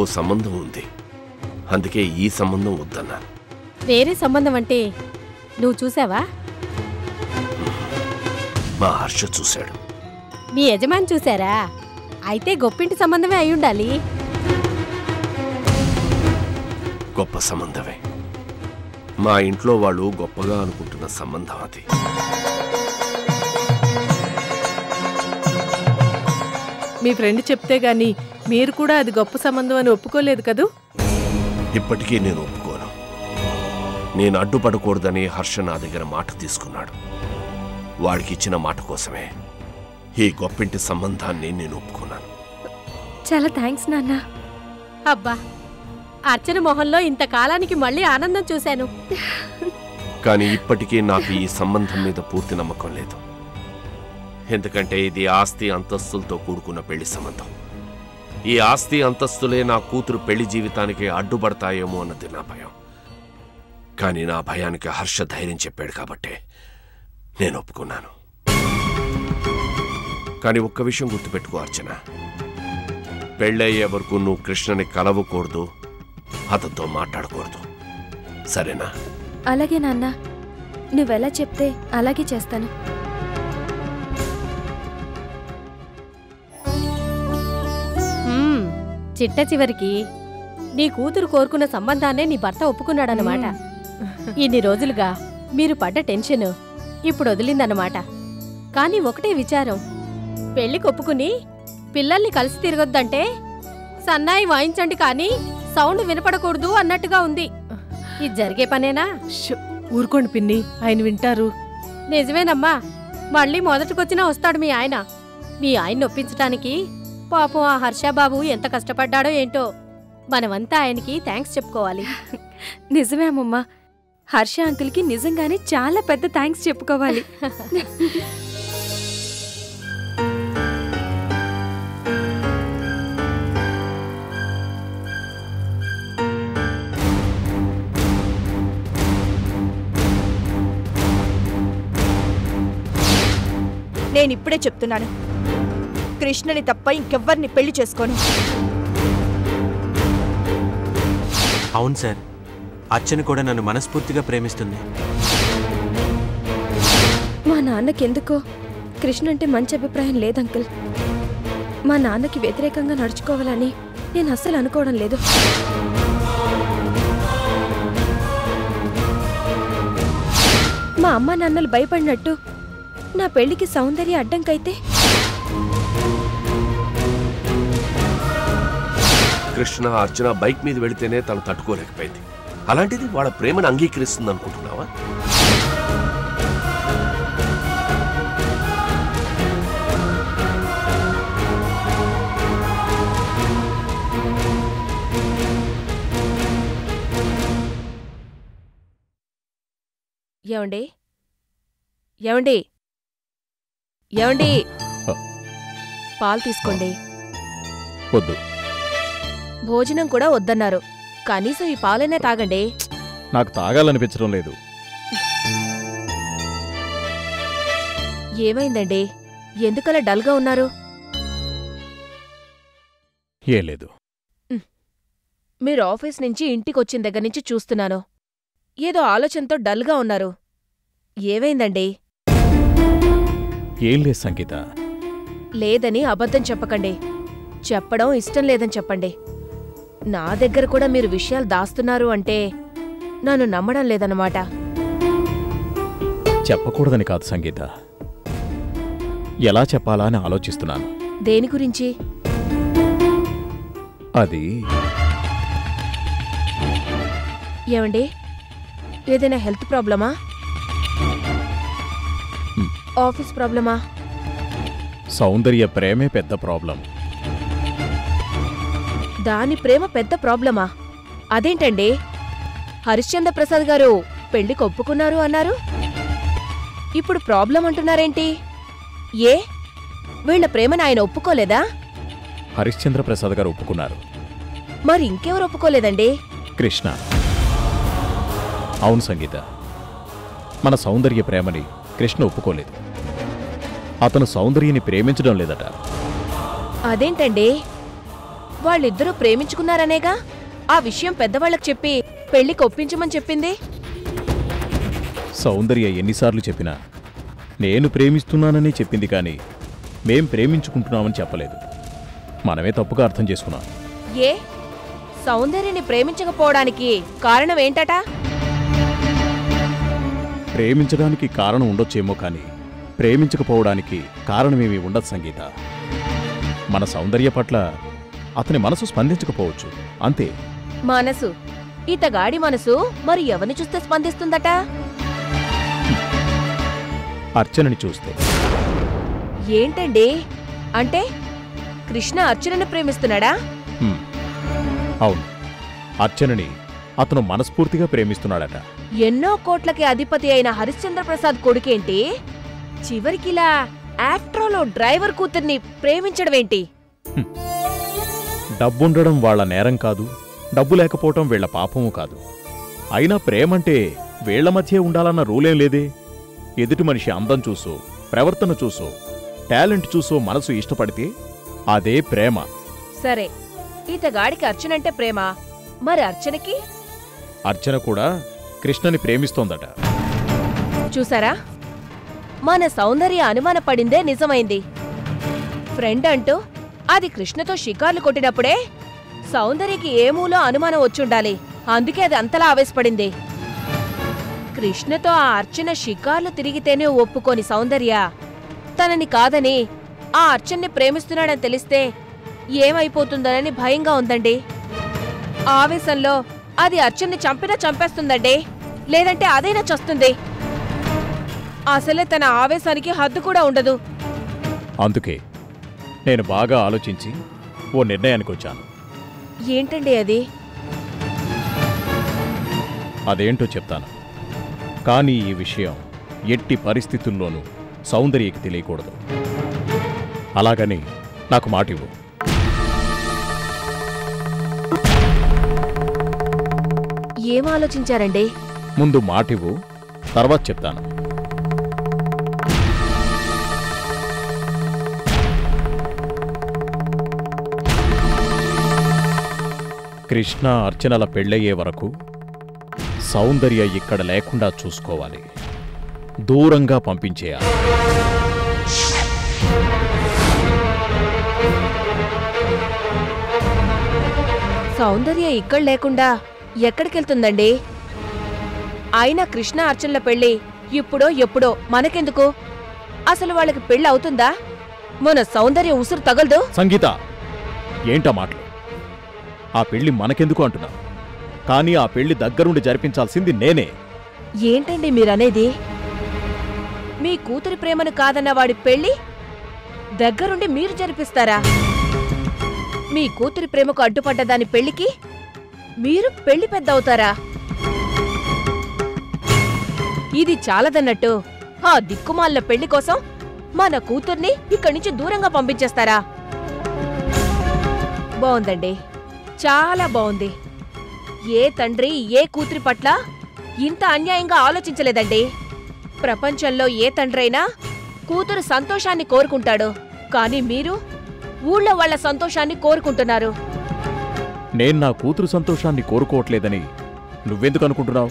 ఇంకో సంబంధం ఉంది. అందుకే ఈ సంబంధం వద్దన్నాను. వేరే సంబంధం అంటే నువ్వు చూసావా? మా హర్ష చూశాడు. మీ యజమాని చూశారా? అయితే గొప్పింటి సంబంధమే అయి ఉండాలి. గొప్ప సంబంధమే. మా ఇంట్లో వాళ్ళు గొప్పగా అనుకుంటున్న సంబంధం అది. మీ ఫ్రెండ్ చెప్తే గాని మీరు కూడా అది గొప్ప సంబంధం అని ఒప్పుకోలేదు కదూ? ఇప్పటికీ నేను ఒప్పుకోను. నేను అడ్డుపడకూడదని హర్ష నా దగ్గర మాట తీసుకున్నాడు. వాడికి ఇచ్చిన మాట కోసమే ఈ గొప్పింటి సంబంధాన్ని నేను ఒప్పుకున్నాను. చాలా థ్యాంక్స్ నాన్న. అబ్బా, అర్చన మొహంలో ఇంతకాలానికి మళ్ళీ ఆనందం చూశాను. కానీ ఇప్పటికీ నాకు ఈ సంబంధం మీద పూర్తి నమ్మకం లేదు. ఎందుకంటే ఇది ఆస్తి అంతస్తులతో కూడుకున్న పెళ్లి సంబంధం. ఈ ఆస్తి అంతస్తులే నా కూతురు పెళ్లి జీవితానికి అడ్డుపడతాయేమో అన్నది నా భయం. కానీ నా భయానికి హర్ష ధైర్యం చెప్పాడు కాబట్టే నేను ఒప్పుకున్నాను. కానీ ఒక్క విషయం గుర్తుపెట్టుకో అర్చన, పెళ్ళయ్యే వరకు నువ్వు కృష్ణని కలవకూడదు, అతనితో మాట్లాడకూడదు. సరేనా? అలాగే నాన్న, నువ్వెలా చెప్తే అలాగే చేస్తాను. చిట్ట చివరికి నీ కూతురు కోరుకున్న సంబంధాన్నే నీ భర్త ఒప్పుకున్నాడన్నమాట. ఇన్ని రోజులుగా మీరు పడ్డ టెన్షన్ ఇప్పుడు వదిలిందన్నమాట. కానీ ఒకటే విచారం, పెళ్లికి ఒప్పుకుని పిల్లల్ని కలిసి తిరగొద్దంటే సన్నాయి వాయించండి కానీ సౌండ్ వినపడకూడదు అన్నట్టుగా ఉంది. ఇది జరిగే పనేనా? ఊరుకోండి పిన్ని, ఆయన వింటారు. నిజమేనమ్మా, మళ్ళీ మొదటికొచ్చినా వస్తాడు మీ ఆయన. మీ ఆయన్ని ఒప్పించటానికి పాపం ఆ హర్షబాబు ఎంత కష్టపడ్డాడో ఏంటో. మనమంతా ఆయనకి థ్యాంక్స్ చెప్పుకోవాలి. నిజమే అమ్మమ్మ, హర్ష అంకుల్కి నిజంగానే చాలా పెద్ద థ్యాంక్స్ చెప్పుకోవాలి. నేనిప్పుడే చెప్తున్నాను, కృష్ణని తప్ప ఇంకెవ్వరిని పెళ్లి చేసుకోను. అవును సార్, అర్చన కూడా నన్ను మనస్ఫూర్తిగా ప్రేమిస్తుంది. మా నాన్నకెందుకో కృష్ణ అంటే మంచి అభిప్రాయం లేదంకుల్. మా నాన్నకి వ్యతిరేకంగా నడుచుకోవాలని నేను అస్సలు అనుకోవడం లేదు. మా అమ్మ నాన్నలు భయపడినట్టు నా పెళ్లికి సౌందర్య అడ్డంకైతే? కృష్ణ అర్చన బైక్ మీద వెళితేనే తను తట్టుకోలేకపోయింది. అలాంటిది వాళ్ళ ప్రేమను అంగీకరిస్తుంది అనుకుంటున్నావా? ఏమండి ఏమండి ఏమండి పాలు తీసుకోండి. వద్దు. భోజనం కూడా వద్దన్నారు. కనీసం ఈ పాలనే తాగండి. నాకు తాగాలనిపించడం లేదు. ఏమైందండి, ఎందుకలా డల్గా ఉన్నారు? ఏ లేదు. మీరు ఆఫీస్ నుంచి ఇంటికొచ్చిన దగ్గర నుంచి చూస్తున్నాను, ఏదో ఆలోచనతో డల్గా ఉన్నారు. ఏమైందండి? ఏం లేదు సంగీత. లేదని అబద్ధం చెప్పకండి. చెప్పడం ఇష్టం లేదని చెప్పండి. నా దగ్గర కూడా మీరు విషయాలు దాస్తున్నారు అంటే నన్ను నమ్మడం లేదన్నమాట. చెప్పకూడదని కాదు సంగీత, ఎలా చెప్పాలా అని ఆలోచిస్తున్నాను. దేని గురించి? అది ఏమండి, ఏదైనా హెల్త్ ప్రాబ్లమా? ఆఫీస్ ప్రాబ్లమా? సౌందర్య ప్రేమే పెద్ద ప్రాబ్లం. దాని ప్రేమ పెద్ద ప్రాబ్లమా? అదేంటండి, హరిశ్చంద్ర ప్రసాద్ గారు పెళ్లికి ఒప్పుకున్నారు అన్నారు, ఇప్పుడు ప్రాబ్లం అంటున్నారేంటి? ఏ, వీళ్ల ప్రేమను ఆయన ఒప్పుకోలేదా? హరిశ్చంద్ర ప్రసాద్ గారు ఒప్పుకున్నారు. మరి ఇంకెవరు ఒప్పుకోలేదండి? కృష్ణ. అవును సంగీత, మన సౌందర్య ప్రేమని కృష్ణ ఒప్పుకోలేదు. అతను సౌందర్యని ప్రేమించడం లేదట. అదేంటండి, వాళ్ళిద్దరూ ప్రేమించుకున్నారనేగా ఆ విషయం పెద్దవాళ్ళకి చెప్పి పెళ్లికి ఒప్పించమని చెప్పింది. సౌందర్య ఎన్నిసార్లు చెప్పినా నేను ప్రేమిస్తున్నానని చెప్పింది, కానీ మేం ప్రేమించుకుంటున్నామని చెప్పలేదు. మనమే తప్పుగా అర్థం చేసుకున్నాం. ఏ సౌందర్యని ప్రేమించకపోవడానికి కారణం ఏంటట? ప్రేమించడానికి కారణం ఉండొచ్చేమో, కానీ ప్రేమించకపోవడానికి కారణమేమీ ఉండదు సంగీత. మన సౌందర్య పట్ల అతని మనసు స్పందించకపోవచ్చు, అంతే. మనసు, ఇతగాడి మనసు మరి ఎవరిని చూస్తే స్పందిస్తుందట? అర్చనని చూస్తే. ఏంటండి అంటే కృష్ణ అర్చనని ప్రేమిస్తున్నాడా? అవును, అర్చనని అతను మనస్ఫూర్తిగా ప్రేమిస్తున్నాడట. ఎన్నో కోట్లకి అధిపతి అయిన హరిశ్చంద్ర ప్రసాద్ కొడుకేంటి చివరికిలా ఆఫ్ట్రోలో డ్రైవర్ కూతుర్ని ప్రేమించడమేంటి? డబ్బుండడం వాళ్ల నేరం కాదు, డబ్బు లేకపోవటం వీళ్ల పాపమూ కాదు. అయినా ప్రేమంటే వీళ్ల మధ్య ఉండాలన్న రూలేం లేదే. ఎదుటి మనిషి అందం చూసో, ప్రవర్తన చూసో, టాలెంట్ చూసో మనసు ఇష్టపడితే అదే ప్రేమ. సరే, ఇతగాడికి అర్చనంటే ప్రేమ, మరి అర్చనకి? అర్చన కూడా కృష్ణని ప్రేమిస్తోందట. చూసారా, మన సౌందర్య అనుమానపడిందే నిజమైంది. ఫ్రెండ్ అంటూ అది కృష్ణతో షికార్లు కొట్టినప్పుడే సౌందర్యకి ఏమూలో అనుమానం వచ్చుండాలి. అందుకే అది అంతలా ఆవేశపడింది. కృష్ణతో ఆ అర్చన షికార్లు తిరిగితేనే ఒప్పుకోని సౌందర్య తనని కాదని ఆ అర్చన్ని ప్రేమిస్తున్నాడని తెలిస్తే ఏమైపోతుందోనని భయంగా ఉందండి. ఆవేశంలో అది అర్చన్ని చంపినా చంపేస్తుందండి, లేదంటే అదైనా చస్తుంది. అసలే తన ఆవేశానికి హద్దు కూడా ఉండదు. అందుకే నేను బాగా ఆలోచించి ఓ నిర్ణయానికి వచ్చాను. ఏంటండి అది? అదేంటో చెప్తాను, కానీ ఈ విషయం ఎట్టి పరిస్థితుల్లోనూ సౌందర్యకి తెలియకూడదు. అలాగని నాకు మాటివ్వు. ఏం ఆలోచించారండి? ముందు మాటివ్వు, తర్వాత చెప్తాను. కృష్ణ అర్చనల పెళ్ళయ్యే వరకు సౌందర్య ఇక్కడ లేకుండా చూసుకోవాలి, దూరంగా పంపించేయాలి. సౌందర్య ఇక్కడ లేకుండా ఎక్కడికెళ్తుందండి? అయినా కృష్ణ అర్చనల పెళ్లి ఇప్పుడో ఎప్పుడో మనకెందుకు? అసలు వాళ్ళకి పెళ్లి అవుతుందా? మన సౌందర్య ఉసురు తగలదు. సంగీత, ఏంటా మాటలు? ఆ పెళ్లి మనకెందుకు అంటున్నా, కానీ ఆ పెళ్లి దగ్గరుండి జరిపించాల్సింది నేనే. ఏంటండి మీరనేది? మీ కూతురి ప్రేమను కాదన్న వాడి పెళ్లి దగ్గరుండి మీరు జరిపిస్తారా? మీ కూతురి ప్రేమకు అడ్డుపడ్డ దాని పెళ్లికి మీరు పెళ్లి పెద్ద అవుతారా? ఇది చాలదన్నట్టు ఆ దిక్కుమాలిన పెళ్లి కోసం మన కూతుర్ని ఇక్కడి నుంచి దూరంగా పంపించేస్తారా? బావుందండి, చాలా బావుంది. ఏ తండ్రి ఏ కూతురి పట్ల ఇంత అన్యాయంగా ఆలోచించలేదండి. ప్రపంచంలో ఏ తండ్రైనా కూతురు సంతోషాన్ని కోరుకుంటాడు, కానీ మీరు ఊళ్ళో వాళ్ల సంతోషాన్ని కోరుకుంటున్నారు. నేను నా కూతురు సంతోషాన్ని కోరుకోవట్లేదని నువ్వెందుకు అనుకుంటున్నావు?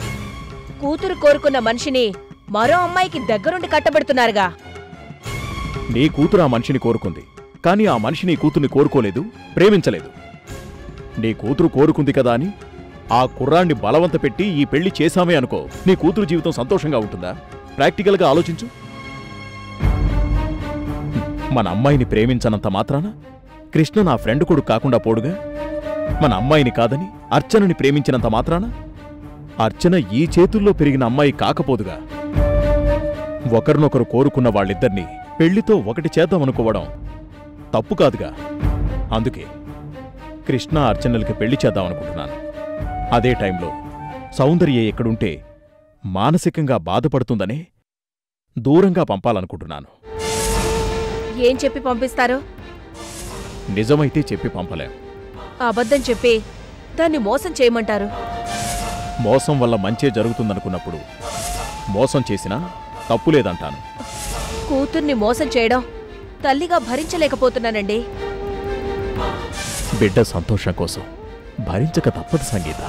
కూతురు కోరుకున్న మనిషిని మరో అమ్మాయికి దగ్గరుండి కట్టబెడుతున్నారుగా. నీ కూతురు ఆ మనిషిని కోరుకుంది, కానీ ఆ మనిషి నీ కూతుర్ని కోరుకోలేదు, ప్రేమించలేదు. నీ కూతురు కోరుకుంది కదా అని ఆ కుర్రాన్ని బలవంత పెట్టి ఈ పెళ్లి చేశామే అనుకో, నీ కూతురు జీవితం సంతోషంగా ఉంటుందా? ప్రాక్టికల్గా ఆలోచించు. మన అమ్మాయిని ప్రేమించనంత మాత్రాన కృష్ణ నా ఫ్రెండ్ కొడుకు కాకుండా పోడుగా? మన అమ్మాయిని కాదని అర్చనని ప్రేమించినంత మాత్రాన అర్చన ఈ చేతుల్లో పెరిగిన అమ్మాయి కాకపోదుగా? ఒకరినొకరు కోరుకున్న వాళ్ళిద్దరినీ పెళ్లితో ఒకటి చేద్దామనుకోవడం తప్పు కాదుగా. అందుకే కృష్ణ అర్చనలకి పెళ్లి చేద్దామనుకుంటున్నాను. అదే టైంలో సౌందర్య ఎక్కడుంటే మానసికంగా బాధపడుతుందనే దూరంగా పంపాలనుకుంటున్నాను. ఏం చెప్పి పంపిస్తారు? నిజమైతే చెప్పి పంపలేం, అబద్ధం చెప్పి దాన్ని మోసం చేయమంటారు. మోసం వల్ల మంచే జరుగుతుందనుకున్నప్పుడు మోసం చేసినా తప్పులేదంటాను. కూతుర్ని మోసం చేయడం తల్లిగా భరించలేకపోతున్నానండి. బిడ్డ సంతోషం కోసం భరించక తప్పదు సంగీత.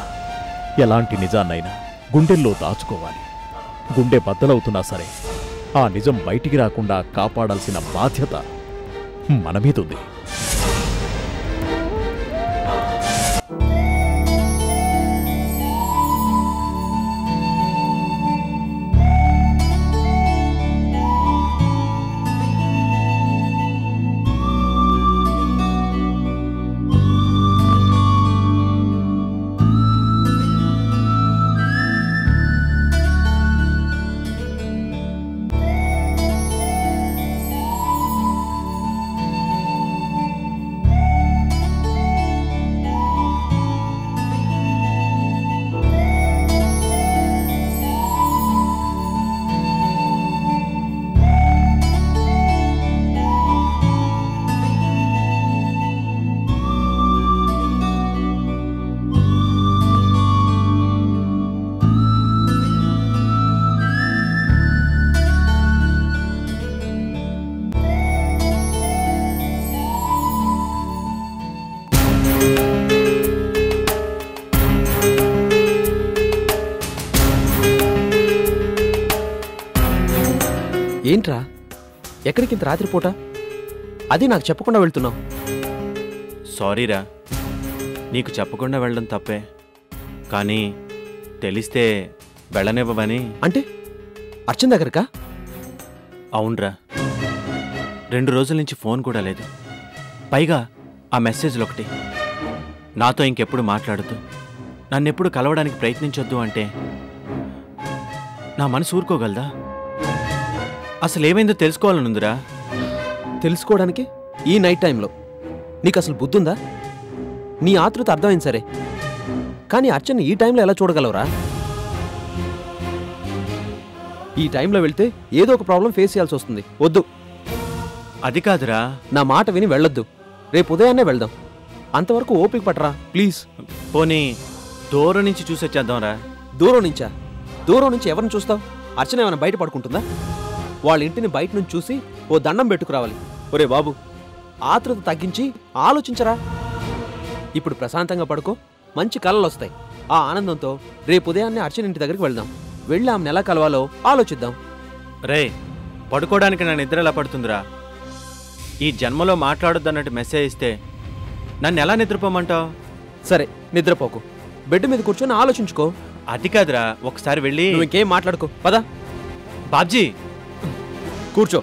ఎలాంటి నిజాన్నైనా గుండెల్లో దాచుకోవాలి. గుండె బద్దలవుతున్నా సరే ఆ నిజం బయటికి రాకుండా కాపాడాల్సిన బాధ్యత మన మీదుంది. ఏంట్రా, ఎక్కడికి ఇంత రాత్రిపూట? అది నాకు చెప్పకుండా వెళ్తున్నావు. సారీరా, నీకు చెప్పకుండా వెళ్ళడం తప్పే, కానీ తెలిస్తే వెళ్ళనివ్వమని. అంటే అర్చన దగ్గరకా? అవునరా, 2 రోజుల నుంచి ఫోన్ కూడా లేదు. పైగా ఆ మెసేజ్లు ఒకటి, నాతో ఇంకెప్పుడు మాట్లాడద్దు, నన్నెప్పుడు కలవడానికి ప్రయత్నించొద్దు అంటే నా మనసు ఊరుకోగలదా? అసలు ఏమైందో తెలుసుకోవాలనుందిరా. తెలుసుకోవడానికి ఈ నైట్ టైంలో నీకు అసలు బుద్ధుందా? నీ ఆతృత అర్థమైంది సరే, కానీ అర్చన ఈ టైంలో ఎలా చూడగలవురా? ఈ టైంలో వెళ్తే ఏదో ఒక ప్రాబ్లం ఫేస్ చేయాల్సి వస్తుంది. వద్దు. అది కాదురా, నా మాట విని వెళ్ళొద్దు. రేపు ఉదయాన్నే వెళ్దాం. అంతవరకు ఓపిక పట్టరా ప్లీజ్. పోనీ దూరం నుంచి చూసొచ్చేద్దాంరా. దూరం నుంచా? దూరం నుంచి ఎవరిని చూస్తావు? అర్చన ఏమైనా బయట పడుకుంటుందా? వాళ్ళ ఇంటిని బయట నుంచి చూసి ఓ దండం పెట్టుకురావాలి. ఒరే బాబు, ఆతృత తగ్గించి ఆలోచించరా. ఇప్పుడు ప్రశాంతంగా పడుకో, మంచి కలలు వస్తాయి. ఆ ఆనందంతో రేపు ఉదయాన్నే అర్చన ఇంటి దగ్గరికి వెళ్దాం. వెళ్ళి ఆమెను ఎలా కలవాలో ఆలోచిద్దాం. రే, పడుకోవడానికి నా నిద్ర ఎలా పడుతుందిరా? ఈ జన్మలో మాట్లాడొద్దన్నట్టు మెసేజ్ ఇస్తే నన్ను ఎలా నిద్రపోమంటావు? సరే, నిద్రపోకు, బెడ్ మీద కూర్చొని ఆలోచించుకో. అది కాదురా, ఒకసారి వెళ్ళి. నువ్వు ఇంకేం మాట్లాడుకో, పదా. బాబ్జీ, కూర్చో.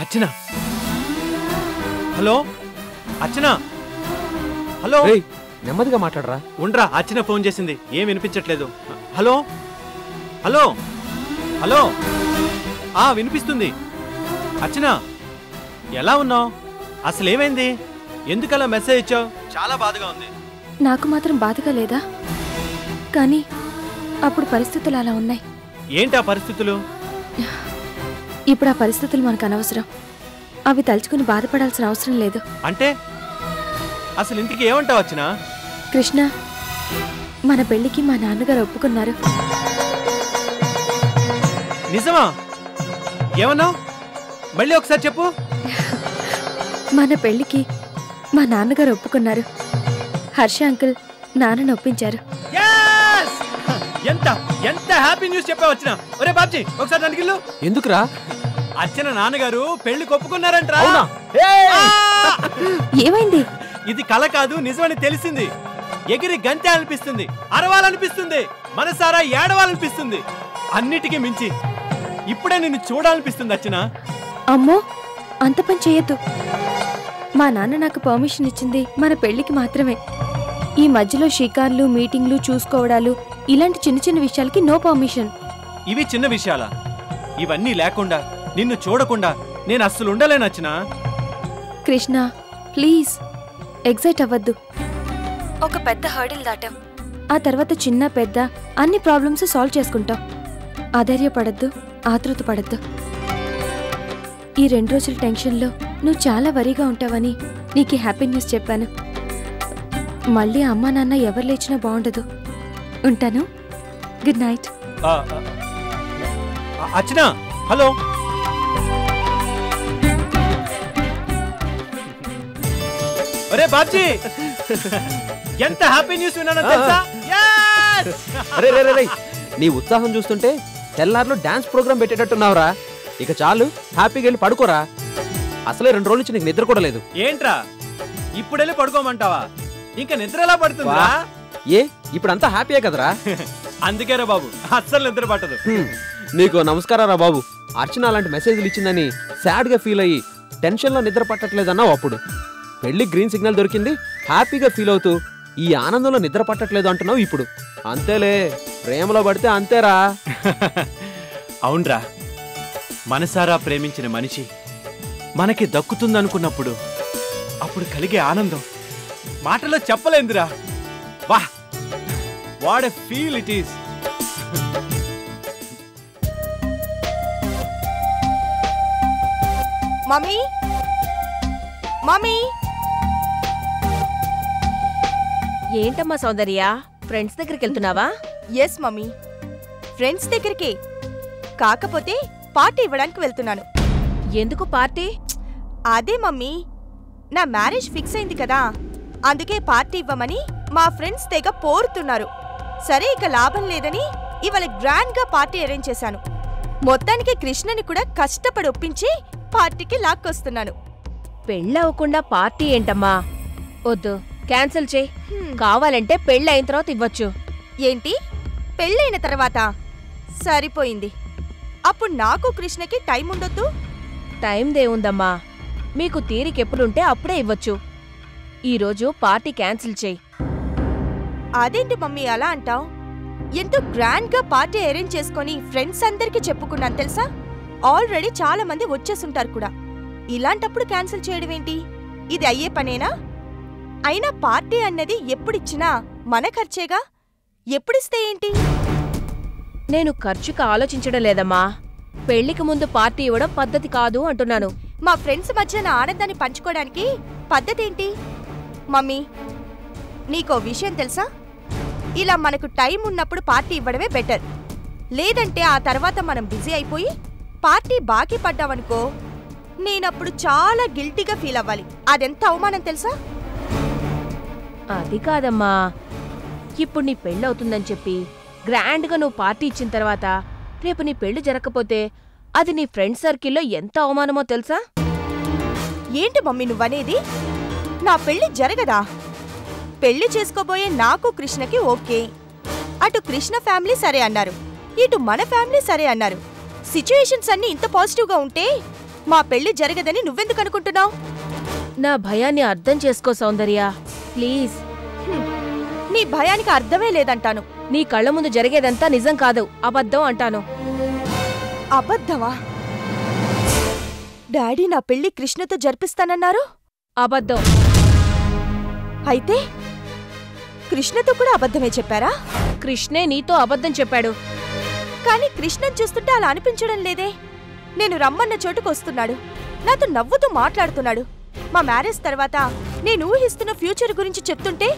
అర్చన, హలో అర్చన, హలో. నెమ్మదిగా మాట్లాడరా. ఉండ్రా, అర్చన ఫోన్ చేసింది, ఏం వినిపించట్లేదు. Hello hello hello. వినిపిస్తుంది. అర్చన, ఎలా ఉన్నావు? అసలు ఏమైంది? ఎందుకలా మెసేజ్ ఇచ్చావు? చాలా బాధగా ఉంది. నాకు మాత్రం బాధగా లేదా? కానీ అప్పుడు పరిస్థితులు అలా ఉన్నాయి. ఏంటి ఆ పరిస్థితులు? ఇప్పుడు ఆ పరిస్థితులు మనకు అనవసరం. అవి తలుచుకుని బాధపడాల్సిన అవసరం లేదు. అంటే అసలు ఇంటికి ఏమంటావు అర్చన? కృష్ణ, మన పెళ్లికి మా నాన్నగారు ఒప్పుకున్నారు. నిజమా? ఏమన్నావు? మళ్ళీ ఒకసారి చెప్పు. మన పెళ్లికి మా నాన్నగారు ఒప్పుకున్నారు. హర్ష అంకుల్ నాన్నను ఒప్పించారు. ఎంత ఎంత హ్యాపీ న్యూస్ చెప్పావు అర్చన. ఒరే బాబ్జీ ఒకసారి నన్ను ఎందుకురా? అర్చన నాన్నగారు పెళ్లి కొప్పుకున్నారంట. ఏమైంది? ఇది కల కాదు, నిజమని తెలిసింది. ఎగిరి గంతే అనిపిస్తుంది, అరవాలనిపిస్తుంది, మనసారా ఏడవాలనిపిస్తుంది. అన్నిటికీ మించి ఇప్పుడే నిన్ను చూడాలనిపిస్తుంది అర్చన. అమ్మో, అంత పని చేయొద్దు. మా నాన్న నాకు పర్మిషన్ ఇచ్చింది మన పెళ్లికి మాత్రమే. ఈ మధ్యలో షికార్లు, మీటింగ్లు, చూసుకోవడాలు, ఇలాంటి చిన్న చిన్న విషయాలకి నో పర్మిషన్. ఇవి చిన్న విషయాలా? ఇవన్నీ లేకుండా నిన్ను చూడకుండా నేను అస్సలు ఉండలేను అర్చన. కృష్ణ ప్లీజ్ ఎగ్జైట్ అవ్వద్దు. ఒక పెద్ద హర్డిల్ దాటాం, ఆ తర్వాత చిన్న పెద్ద అన్ని ప్రాబ్లమ్స్ సాల్వ్ చేసుకుంటాం. ఆధైర్యపడద్దు, ఆతృత పడద్దు. ఈ 2 రోజుల టెన్షన్లో నువ్వు చాలా వరీగా ఉంటావని నీకు హ్యాపీ న్యూస్ చెప్పాను. మళ్ళీ అమ్మా నాన్న ఎవరు లేచినా బాగుండదు. ఉంటాను. Good night. అర్చన హలో. అరే బాబ్జీ, ఎంత హ్యాపీ న్యూస్ విన్నానో తెలుసా? నీ ఉత్సాహం చూస్తుంటే తెల్లార్లు డాన్స్ ప్రోగ్రామ్ పెట్టేటట్టున్నావురా. ఇక చాలు, హ్యాపీగా వెళ్ళి పడుకోరా. అసలే 2 రోజుల నుంచి నీకు నిద్ర కూడా లేదు. ఏంట్రా ఇప్పుడెళ్ళి పడుకోమంటావా? ఇంకా నిద్ర ఎలా పడుతుందా? ఏ ఇప్పుడంతా హ్యాపీయే కదరా? అందుకేరా బాబు, అస్సలు నిద్ర పట్టదు. నీకు నమస్కారారా బాబు. అర్చన అలాంటి మెసేజ్లు ఇచ్చిందని సాడ్ గా ఫీల్ అయ్యి టెన్షన్ లో నిద్ర పట్టట్లేదన్నావు. అప్పుడు పెళ్లి గ్రీన్ సిగ్నల్ దొరికింది, హ్యాపీగా ఫీల్ అవుతూ ఈ ఆనందంలో నిద్ర పట్టట్లేదు అంటున్నావు. ఇప్పుడు అంతేలే, ప్రేమలో పడితే అంతేరా. అవునరా, మనసారా ప్రేమించిన మనిషి మనకి దక్కుతుందనుకున్నప్పుడు అప్పుడు కలిగే ఆనందం మాటలో చెప్పలేందిరా. వా, what a feel it is. Mummy, mummy. ఏంటమ్మా సౌందర్య, ఫ్రెండ్స్ దగ్గరికి వెళ్తున్నావా? ఎస్ మమ్మీ, ఫ్రెండ్స్ దగ్గరికి. కాకపోతే పార్టీ ఇవ్వడానికి వెళ్తున్నాను. ఎందుకు పార్టీ? అదే మమ్మీ, నా మ్యారేజ్ ఫిక్స్ అయింది కదా, అందుకే పార్టీ ఇవ్వమని మా ఫ్రెండ్స్ తెగ పోరుతున్నారు. సరే ఇక లాభం లేదని ఇవాళ గ్రాండ్ గా పార్టీ అరేంజ్ చేశాను. మొత్తానికి కృష్ణని కూడా కష్టపడి ఒప్పించి పార్టీకి లాక్కొస్తున్నాను. పెళ్ళవకుండా పార్టీ ఏంటమ్మా? వద్దు, క్యాన్సిల్ చేయి. కావాలంటే పెళ్ళైన తర్వాత ఇవ్వచ్చు. ఏంటి, పెళ్ళైన తర్వాత? సరిపోయింది. అప్పుడు నాకు కృష్ణకి టైం ఉండొద్దు? టైం దేవుందమ్మా, మీకు తీరికెప్పుడుంటే అప్పుడే ఇవ్వచ్చు. ఈరోజు పార్టీ క్యాన్సిల్ చేయి. అదేంటి మమ్మీ అలా అంటావ్? ఎంతో గ్రాండ్ గా పార్టీ అరేంజ్ చేసుకుని ఫ్రెండ్స్ అందరికీ చెప్పుకున్నాను తెలుసా. ఆల్రెడీ చాలా మంది వచ్చేసుంటారు కూడా. ఇలాంటప్పుడు క్యాన్సిల్ చేయడం ఏంటి? ఇది అయ్యే పనేనా? అయినా పార్టీ అన్నది ఎప్పుడిచ్చినా మన ఖర్చేగా, ఎప్పుడిస్తే ఏంటి? నేను ఖర్చుకు ఆలోచించడం లేదమ్మా, పెళ్లికి ముందు పార్టీ ఇవ్వడం పద్ధతి కాదు అంటున్నాను. మా ఫ్రెండ్స్ మధ్య నా ఆనందాన్ని పంచుకోవడానికి పద్ధతి ఏంటి? మమ్మీ, నీకో విషయం తెలుసా? ఇలా మనకు టైం ఉన్నప్పుడు పార్టీ ఇవ్వడమే బెటర్. లేదంటే ఆ తర్వాత మనం బిజీ అయిపోయి పార్టీ బాకీ పడ్డామనుకో, నేనప్పుడు చాలా గిల్టీగా ఫీల్ అవ్వాలి. అదెంత అవమానం తెలుసా? అది కాదమ్మా, ఇప్పుడు నీ పెళ్ళవుతుందని చెప్పి గ్రాండ్గా నువ్వు పార్టీ ఇచ్చిన తర్వాత రేపు నీ పెళ్లి జరగకపోతే అది నీ ఫ్రెండ్ సర్కిల్లో ఎంత అవమానమో తెలుసా? ఏంటి మమ్మీ నువ్వనేది? నా పెళ్లి జరగదా? పెళ్లి చేసుకోబోయే నాకు కృష్ణకి ఓకే. అటు కృష్ణ ఫ్యామిలీ సరే అన్నారు, ఇటు మన ఫ్యామిలీ సరే అన్నారు. సిచ్యుయేషన్స్ అన్నీ ఇంత పాజిటివ్గా ఉంటే మా పెళ్లి జరగదని నువ్వెందుకు అనుకుంటున్నావు? నా భయాన్ని అర్థం చేసుకో సౌందర్య, ప్లీజ్. నీ భయానికి అర్థమే లేదంటాను. నీ కళ్ళ ముందు జరిగేదంతా నిజం కాదు, అబద్ధం అంటాను. అబద్ధమా? డాడీ నా పెళ్లి కృష్ణతో జరిపిస్తానన్నారు? అబద్ధం. అయితే కృష్ణతో కూడా అబద్ధమే చెప్పారా? కృష్ణే నీతో అబద్ధం చెప్పాడు. కానీ కృష్ణని చూస్తుంటే అలా అనిపించడం లేదే. నేను రమ్మన్న చోటుకు వస్తున్నాడు, నాతో నవ్వుతూ మాట్లాడుతున్నాడు. మా మ్యారేజ్ తర్వాత నేను ఊహిస్తున్న ఫ్యూచర్ గురించి చెప్తుంటే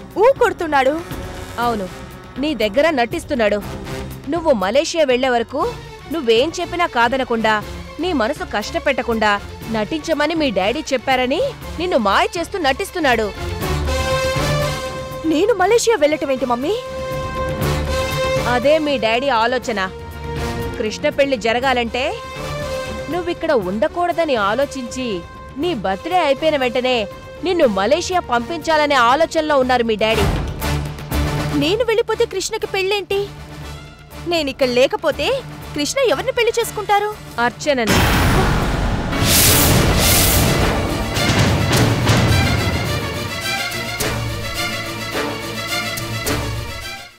కొడుతున్నాడు. అవును, నీ దగ్గర నటిస్తున్నాడు. నువ్వు మలేషియా వెళ్లే వరకు నువ్వేం చెప్పినా కాదనకుండా, నీ మనసు కష్టపెట్టకుండా నటించమని మీ డాడీ చెప్పారని నిన్ను మాయ చేస్తూ నటిస్తున్నాడు. నేను మలేషియా వెళ్ళటమేంటి మమ్మీ? అదే మీ డాడీ ఆలోచన. కృష్ణ పెళ్లి జరగాలంటే నువ్విక్కడ ఉండకూడదని ఆలోచించి నీ బర్త్డే అయిపోయిన వెంటనే నిన్ను మలేషియా పంపించాలనే ఆలోచనలో ఉన్నారు మీ డాడీ. నేను వెళ్ళిపోతే కృష్ణకి పెళ్ళేంటి? నేనిక్కడ లేకపోతే కృష్ణ ఎవరిని పెళ్లి చేసుకుంటారు? అర్చనని.